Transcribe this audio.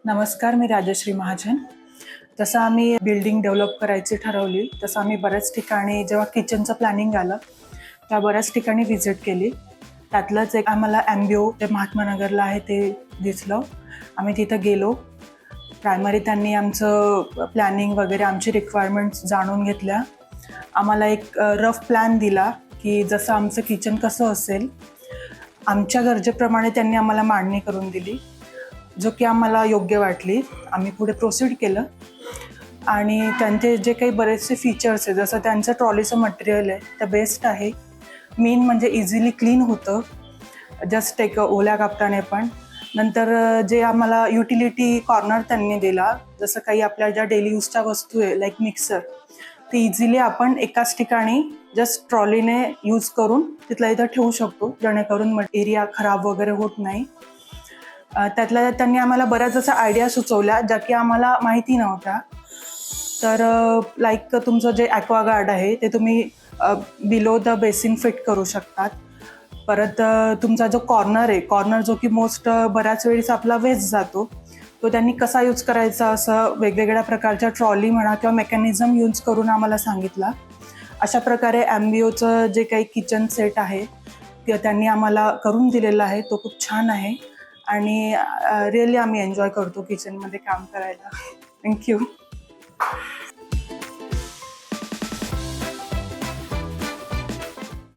नमस्कार, मी राजश्री महाजन. तसं आम्ही बिल्डिंग डेव्हलप करायची ठरवली, तसं आम्ही बऱ्याच ठिकाणी जेव्हा किचनचं प्लॅनिंग आलं, त्या बऱ्याच ठिकाणी व्हिजिट केली. त्यातलंच एक आम्हाला एम्बिओ जे महात्मा नगरला आहे ते दिसलं. आम्ही तिथं गेलो. प्रायमरी त्यांनी आमचं प्लॅनिंग वगैरे आमची रिक्वायरमेंट्स जाणून घेतल्या. आम्हाला एक रफ प्लॅन दिला, की जसं आमचं किचन कसं असेल, आमच्या गरजेप्रमाणे त्यांनी आम्हाला मांडणी करून दिली, जो की आम्हाला योग्य वाटली. आम्ही पुढे प्रोसीड केलं आणि त्यांचे जे काही बरेचसे फीचर्स आहे, जसं त्यांचं ट्रॉलीचं मटेरियल आहे ते बेस्ट आहे. मेन म्हणजे इझिली क्लीन होतं, जस्ट एक ओल्या कापडाने पण. नंतर जे आम्हाला युटिलिटी कॉर्नर त्यांनी दिला, जसं काही आपल्या ज्या डेली यूजच्या वस्तू आहे लाईक मिक्सर, ते इझिली आपण एकाच ठिकाणी जस्ट ट्रॉलीने यूज करून तिथल्या इथं ठेवू शकतो, जेणेकरून एरिया खराब वगैरे होत नाही. त्यातल्या त्यांनी आम्हाला बऱ्याच अशा आयडिया सुचवल्या ज्या की आम्हाला माहिती नव्हत्या. तर लाईक तुमचं जे ॲक्वागार्ड आहे ते तुम्ही बिलो द बेसिन फिट करू शकतात. परत तुमचा जो कॉर्नर आहे, कॉर्नर जो की बऱ्याच वेळेस आपला वेस्ट जातो, तो त्यांनी कसा यूज करायचा असं वेगवेगळ्या प्रकारच्या ट्रॉली म्हणा किंवा मेकॅनिझम यूज करून आम्हाला सांगितला. अशा प्रकारे एम्बिओचं जे काही किचन सेट आहे ते त्यांनी आम्हाला करून दिलेला आहे. तो खूप छान आहे आणि रिअली आम्ही एन्जॉय करतो किचनमध्ये काम करायला. थँक्यू.